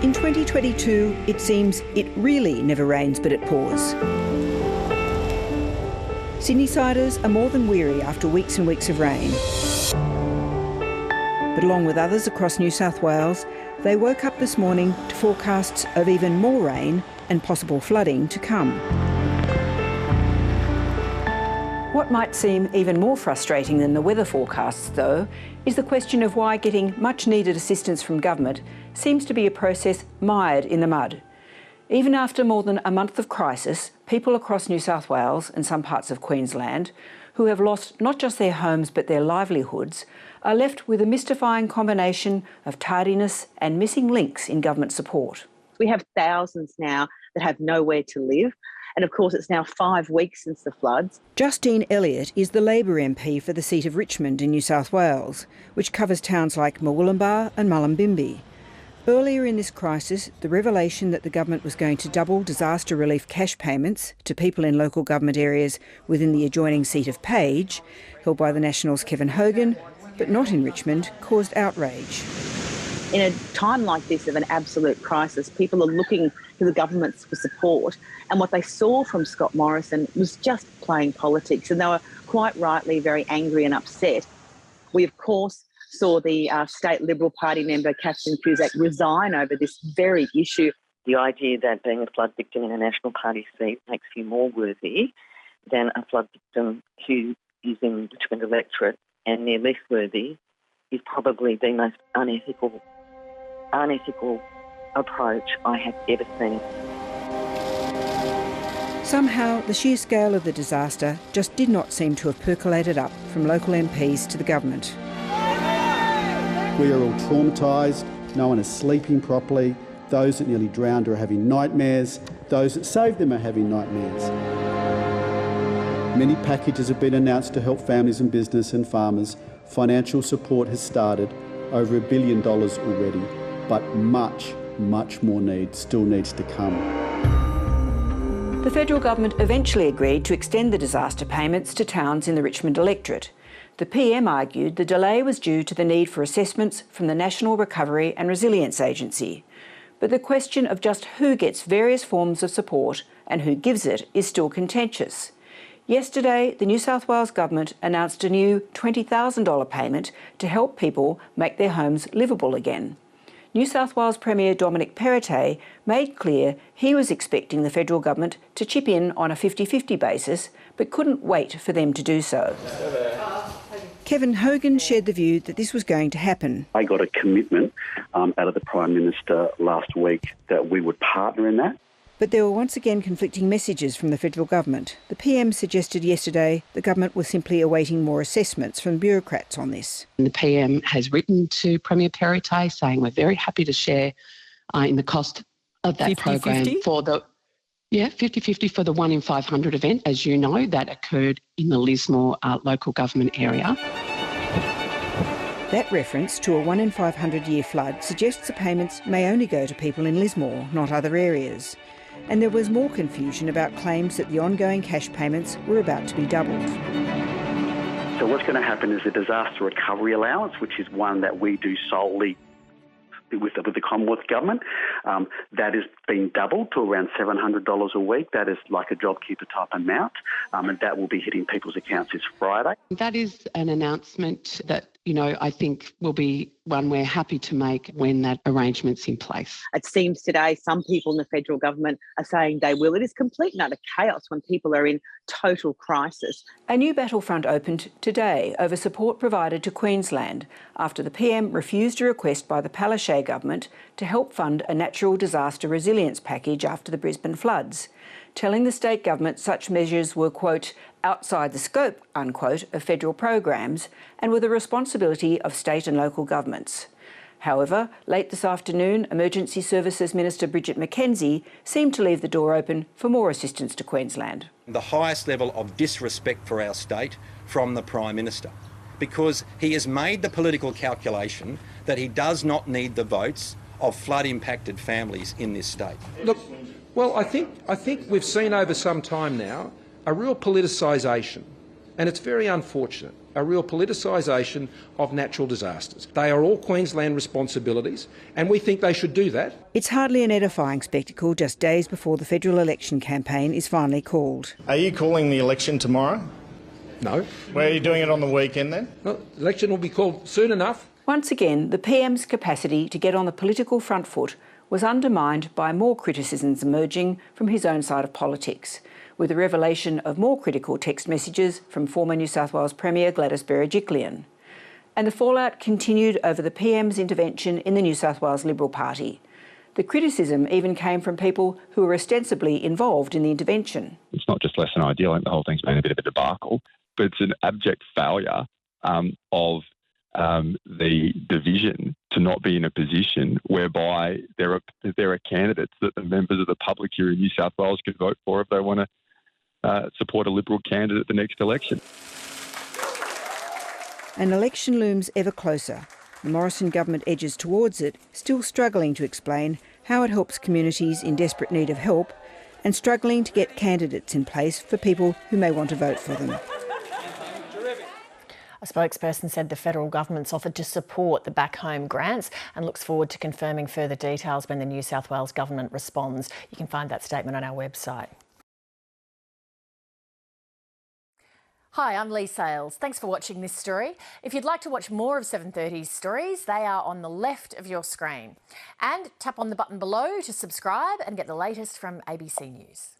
In 2022, it seems it really never rains but it pours. Sydney-siders are more than weary after weeks and weeks of rain. But along with others across New South Wales, they woke up this morning to forecasts of even more rain and possible flooding to come. What might seem even more frustrating than the weather forecasts, though, is the question of why getting much-needed assistance from government seems to be a process mired in the mud. Even after more than a month of crisis, people across New South Wales and some parts of Queensland who have lost not just their homes but their livelihoods are left with a mystifying combination of tardiness and missing links in government support. We have thousands now that have nowhere to live. And of course, it's now 5 weeks since the floods. Justine Elliott is the Labor MP for the seat of Richmond in New South Wales, which covers towns like Murwillumbah and Mullumbimby. Earlier in this crisis, the revelation that the government was going to double disaster relief cash payments to people in local government areas within the adjoining seat of Page, held by the Nationals' Kevin Hogan, but not in Richmond, caused outrage. In a time like this of an absolute crisis, people are looking to the governments for support. And what they saw from Scott Morrison was just playing politics. And they were quite rightly very angry and upset. We, of course, saw the State Liberal Party member, Catherine Cusack, resign over this very issue. The idea that being a flood victim in a National Party seat makes you more worthy than a flood victim who is in the Richmond electorate and they're less worthy is probably the most unethical approach I have ever seen. Somehow, the sheer scale of the disaster just did not seem to have percolated up from local MPs to the government. We are all traumatised, no one is sleeping properly, those that nearly drowned are having nightmares, those that saved them are having nightmares. Many packages have been announced to help families and business and farmers. Financial support has started, over $1 billion already, but much more still needs to come. The federal government eventually agreed to extend the disaster payments to towns in the Richmond electorate. The PM argued the delay was due to the need for assessments from the National Recovery and Resilience Agency. But the question of just who gets various forms of support and who gives it is still contentious. Yesterday, the New South Wales Government announced a new $20,000 payment to help people make their homes livable again. New South Wales Premier Dominic Perrottet made clear he was expecting the federal government to chip in on a 50-50 basis, but couldn't wait for them to do so. Kevin Hogan shared the view that this was going to happen. I got a commitment out of the Prime Minister last week that we would partner in that. But there were once again conflicting messages from the federal government. The PM suggested yesterday the government was simply awaiting more assessments from bureaucrats on this. The PM has written to Premier Perrottet saying we're very happy to share in the cost of that 50-50? program for the 50-50 for the 1 in 500 event, as you know, that occurred in the Lismore local government area. That reference to a 1 in 500 year flood suggests the payments may only go to people in Lismore, not other areas. And there was more confusion about claims that the ongoing cash payments were about to be doubled. So what's going to happen is a disaster recovery allowance, which is one that we do solely with the Commonwealth Government. That is being doubled to around $700 a week. That is like a JobKeeper type amount, and that will be hitting people's accounts this Friday. That is an announcement that, I think will be one we're happy to make when that arrangement's in place. It seems today some people in the federal government are saying they will. It is complete and utter chaos when people are in total crisis. A new battlefront opened today over support provided to Queensland after the PM refused a request by the Palaszczuk government to help fund a natural disaster resilience package after the Brisbane floods, telling the state government such measures were, quote, outside the scope, unquote, of federal programs and were the responsibility of state and local governments. However, late this afternoon, Emergency Services Minister Bridget McKenzie seemed to leave the door open for more assistance to Queensland. The highest level of disrespect for our state from the Prime Minister, because he has made the political calculation that he does not need the votes of flood-impacted families in this state. Look, well, I think we've seen over some time now a real politicisation And it's very unfortunate, a real politicisation of natural disasters. They are all Queensland responsibilities, and we think they should do that. It's hardly an edifying spectacle just days before the federal election campaign is finally called. Are you calling the election tomorrow? No. Where are you doing it on the weekend then? No, the election will be called soon enough. Once again, the PM's capacity to get on the political front foot was undermined by more criticisms emerging from his own side of politics, with the revelation of more critical text messages from former New South Wales Premier Gladys Berejiklian. And the fallout continued over the PM's intervention in the New South Wales Liberal Party. The criticism even came from people who were ostensibly involved in the intervention. It's not just less than ideal, I think the whole thing's been a bit of a debacle, but it's an abject failure of the division to not be in a position whereby there are candidates that the members of the public here in New South Wales could vote for if they want to support a Liberal candidate at the next election. An election looms ever closer. The Morrison government edges towards it, still struggling to explain how it helps communities in desperate need of help and struggling to get candidates in place for people who may want to vote for them. A spokesperson said the federal government's offered to support the back home grants and looks forward to confirming further details when the New South Wales government responds. You can find that statement on our website. Hi, I'm Lee Sales. Thanks for watching this story. If you'd like to watch more of 7:30's stories, they are on the left of your screen. And tap on the button below to subscribe and get the latest from ABC News.